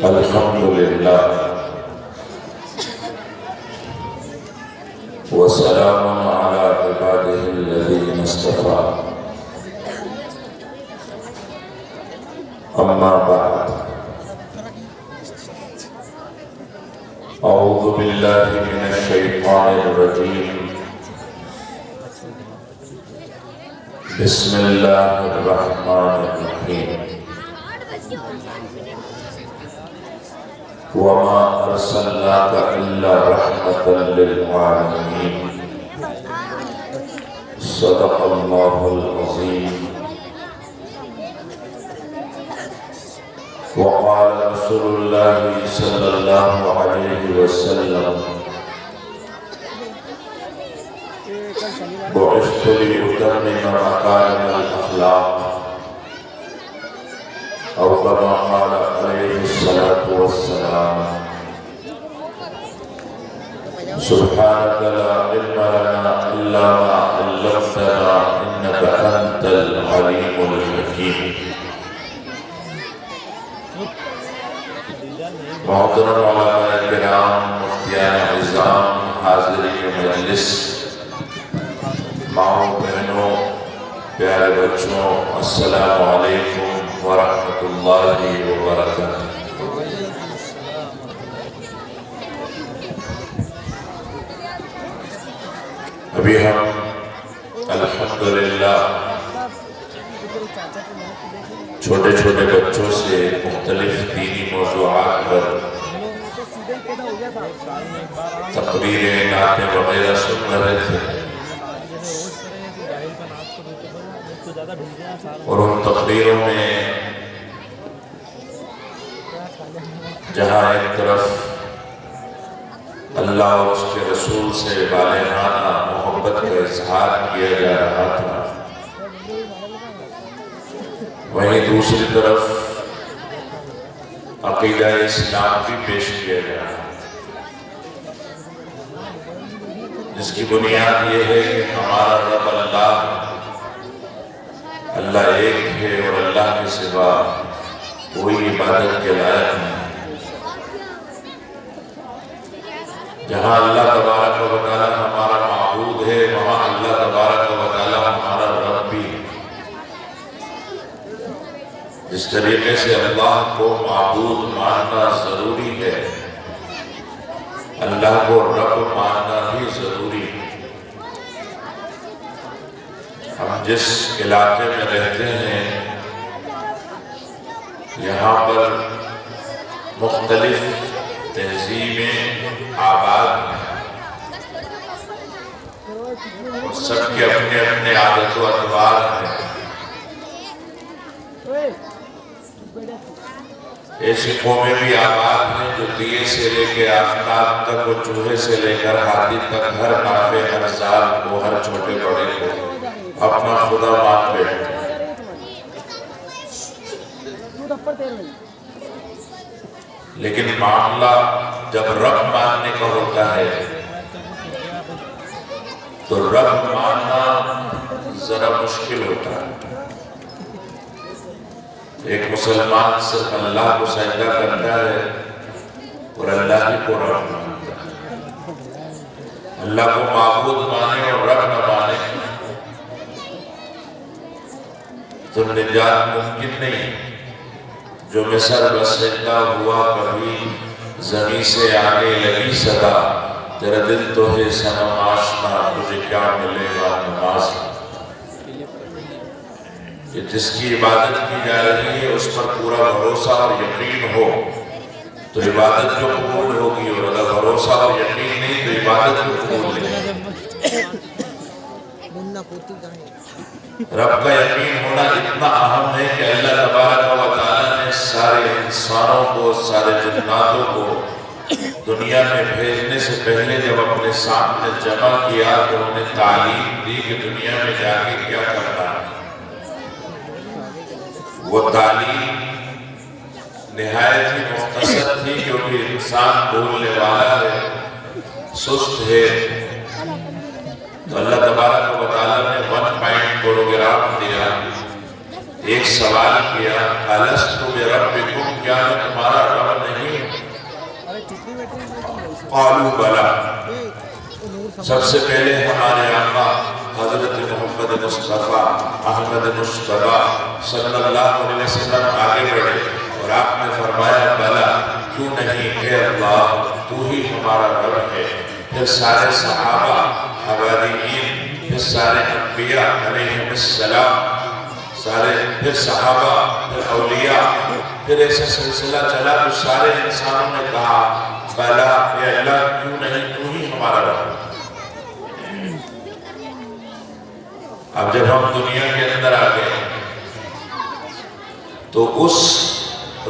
الحمدللہ وسلام علی عباده الذین اصطفى اما بعد اعوذ باللہ من الشیطان الرجیم بسم اللہ الرحمن الرحیم وما ارسلناک الا رحمتا للعالمین صدق اللہ العظیم وقال رسول اللہ صلی اللہ علیہ وسلم بعثت لأتمم مكارم الأخلاق أو كما قال عليه الصلاة والسلام سبحانك لا علم لنا إلا ما علمتنا إنك أنت العليم الحكيم محترم علماء کرام مفتیان عظام حاضرین مجلس ماؤں بہنوں پیارے بچوں السلام علیکم ورحمۃ اللہ وبرکاتہ۔ ابھی ہم الحمدللہ چھوٹے چھوٹے بچوں سے مختلف دینی موضوعات پر تقریریں نعتیں وغیرہ سن رہے تھے، اور ان تقریروں میں جہاں ایک طرف اللہ اور اس کے رسول سے بالغانہ محبت کا اظہار کیا جا رہا تھا، وہیں دوسری طرف عقیدہ اسلام بھی پیش کیا جا رہا ہے، جس کی بنیاد یہ ہے کہ ہمارا رب اللہ ایک ہے اور اللہ کے سوا کوئی عبادت کے لائق نہیں۔ جہاں اللہ تبارک و تعالی ہمارا معبود ہے، وہاں اللہ تبارک و تعالی ہمارا رب بھی ہے۔ جس طریقے سے اللہ کو معبود ماننا ضروری ہے، اللہ کو رب ماننا بھی ضروری ہے۔ ہم جس علاقے میں رہتے ہیں یہاں پر مختلف تہذیبیں آباد ہیں، اور سب کے اپنے اپنے عادت و اطوار ہیں۔ ایسی قومیں بھی آباد ہیں جو دیے سے لے کے آفتاب تک اور چوہے سے لے کر ہاتھی تک ہر نافع ہر ذات کو ہر چھوٹے بڑے کو اپنا خدا مان بیٹھتے ہیں۔ لیکن معاملہ جب رب ماننے کا ہوتا ہے تو رب ماننا ذرا مشکل ہوتا ہے۔ ایک مسلمان صرف اللہ کو سجدہ کرتا ہے اور اللہ ہی کو رب مانتا ہے۔ اللہ کو معبود مانے اور رب نہ مانے تو نجات ممکن نہیں۔ جو مصر بسجدہ ہوا کبھی زمین سے آنے لگی صدا، تیرا دل تو ہے صنم آشنا، تجھے کیا ملے گا نماز۔ کہ جس کی عبادت کی جا رہی ہے اس پر پورا بھروسہ اور یقین ہو تو عبادت جو قبول ہوگی، اور اگر بھروسہ اور یقین نہیں تو عبادت جو قبول نہیں۔ رب کا یقین ہونا اتنا اہم ہے کہ اللہ تبارک و تعالیٰ نے سارے انسانوں کو، سارے جناتوں کو دنیا میں بھیجنے سے پہلے جب اپنے سامنے جمع کیا تو انہیں تعلیم دی کہ دنیا میں جا کے کیا کرنا ہے۔ وہ تعلیم نہایت ہی مختصر تھی کیونکہ انسان بھولنے والا ہے، سست ہے۔ تو اللہ تبارک و تعالیٰ نے 1 پوائنٹ پروگرام دیا، ایک سوال کیا، الستُ بربکم، کیا میں تمہارا رب نہیں؟ قالوا بلا۔ سب سے پہلے ہمارے آقا حضرت محمد مصطفیٰ احمد مجتبی صلی اللہ علیہ وسلم آگے بڑھے اور آپ نے فرمایا بلا، کیوں نہیں، اے اللہ تو ہی ہمارا رب ہے۔ پھر سارے صحابہ، حواریین، پھر سارے انبیاء علیہم السلام، پھر صحابہ، پھر اولیاء، پھر ایسا سلسلہ چلا تو سارے انسانوں نے کہا بلا، اے اللہ کیوں نہیں، تو ہی ہمارا رب۔ اب جب ہم دنیا کے اندر آ گئے تو اس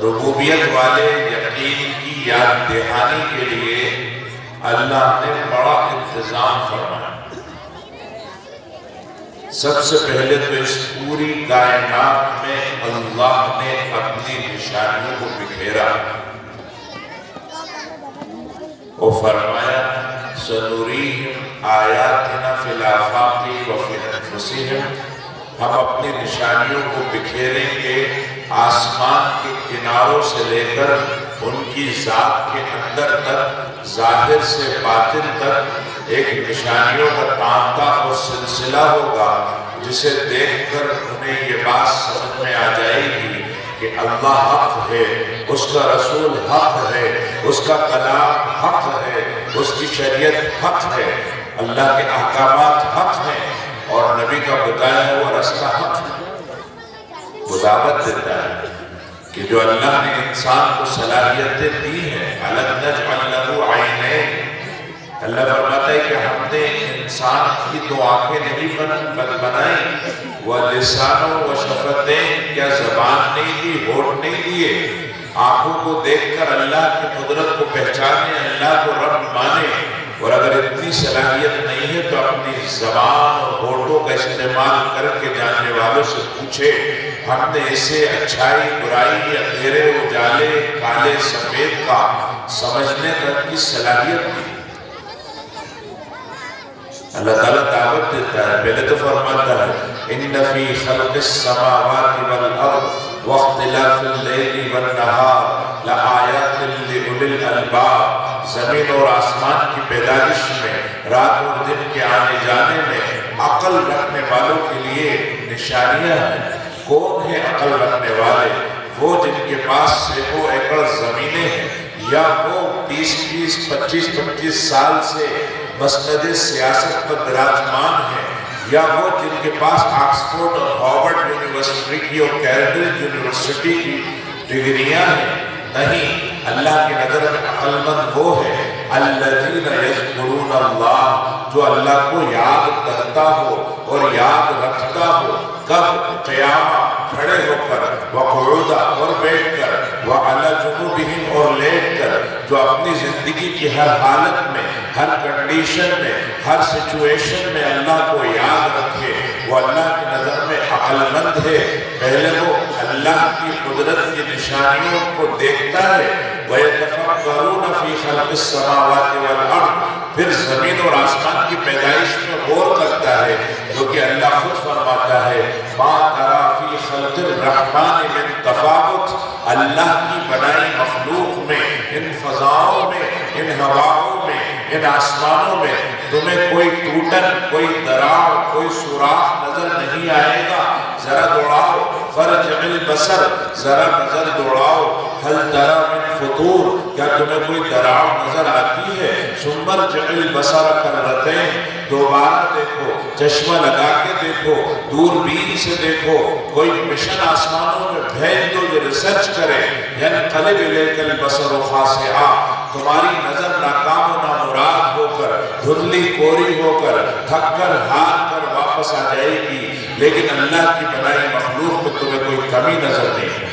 ربوبیت والے یقین کی یاد دہانی کے لیے اللہ نے بڑا انتظام فرمایا۔ سب سے پہلے تو اس پوری کائنات میں اللہ نے اپنی نشانیوں کو بکھیرا اور فرمایا سنُرِيهِمْ آیاتنا فی الآفاق وفی انفسہم، ہم اپنی نشانیوں کو بکھیریں گے آسمان کے کناروں سے لے کر ان کی ذات کے اندر تک، ظاہر سے باطن تک ایک نشانیوں کا تانتا اور سلسلہ ہوگا جسے دیکھ کر انہیں یہ بات سمجھ میں آ جائے گی کہ اللہ حق ہے، اس کا رسول حق ہے، اس کا کلام حق ہے، اس کی شریعت حق ہے، اللہ کے احکامات حق ہیں اور نبی کا بتایا ہوا راستہ حق ہے۔ وہ دعوت دیتا ہے کہ جو اللہ نے انسان کو صلاحیتیں دی ہیں، أَلَمْ نَجْعَلْ لَهُ عَيْنَيْنِ، اللہ فرماتا ہے کہ ہم نے انسان کی 2 آنکھیں نہیں بنائیں، وَلِسَانٌ وَشَفَتَيْنِ، کیا زبان نہیں دی، ہونٹ نہیں دیے، آنکھوں کو دیکھ کر اللہ کی قدرت کو پہچانے، اللہ کو رب مانے۔ اور اگر اتنی صلاحیت نہیں ہے تو اپنی زبان اور ہونٹوں کا استعمال کر کے جاننے والوں سے پوچھے، ہم نے اسے اچھائی برائی اندھیرے اجالے کالے سفید کا سمجھنے تک کی صلاحیت دی۔ اللہ تعالیٰ دعوت دیتا ہے، پہلے تو فرماتا ہے اِنَّ فِي خَلْقِ السَّمَاوَاتِ وَالْأَرْضِ وَاخْتِلَافِ اللَّيْلِ وَالنَّهَارِ لَآيَاتٍ لِأُولِي الْأَلْبَابِ، زمین اور آسمان کی پیدائش میں، رات اور دن کے آنے جانے میں عقل رکھنے والوں کے لیے نشانیاں ہیں۔ کون ہیں عقل رکھنے والے؟ وہ جن کے پاس سینکڑوں ایکڑ زمینیں ہیں، یا وہ 20-25 سال سے مسند سیاست پر براجمان ہیں، یا وہ جن کے پاس آکسفورڈ اور ہارورڈ یونیورسٹی کی اور کیمبرج یونیورسٹی کی ڈگریاں ہیں۔ نہیں، اللہ کی نظر میں عقل مند وہ ہے الذین یذکرون اللہ، جو اللہ کو یاد کرتا ہو اور یاد رکھتا ہو، کب؟ قیامہ، کھڑے ہو کر، وقعودا، اور بیٹھ کر، وعلی جنوبہم، اور لیٹ کر، جو اپنی زندگی کی ہر حالت میں، ہر کنڈیشن میں، ہر سچویشن میں اللہ کو یاد رکھے، وہ اللہ کی نظر میں عقل مند ہے۔ پہلے وہ اللہ کی قدرت کی نشانیوں کو دیکھتا ہے، وَيَتَفَكَّرُونَ فِي خَلْقِ السَّمَاوَاتِ وَالْأَرْضِ، پھر زمین اور آسمان کی پیدائش میں غور کرتا ہے، جو کہ اللہ خود فرماتا ہے مَا تَرَى فِي خَلْقِ الرَّحْمَنِ مِن تَفَاوُتٍ، اللہ کی بنائی مخلوق میں، ان فضاؤں میں، ان ہواؤں میں، ان آسمانوں میں تمہیں کوئی ٹوٹن، کوئی دراڑ، کوئی سوراخ نظر نہیں آئے گا۔ ذرا دوڑاؤ، فرجع البصر، ذرا نظر دوڑاؤ، هل ترى من فطور، کیا تمہیں کوئی دراڑ نظر آتی ہے؟ ثم ارجع البصر کرتین، دوبارہ دیکھو، چشمہ لگا کے دیکھو، دوربین سے دیکھو، کوئی مشن آسمانوں میں بھیج دو جو ریسرچ کرے، ينقلب الیک البصر خاسئا، تمہاری نظر ناکام و نامراد ہو کر، دھندلی کوری ہو کر، تھک کر ہار کر واپس آ جائے گی، لیکن اللہ کی بنائی مخلوق میں تمہیں کوئی کمی نظر نہیں ہے۔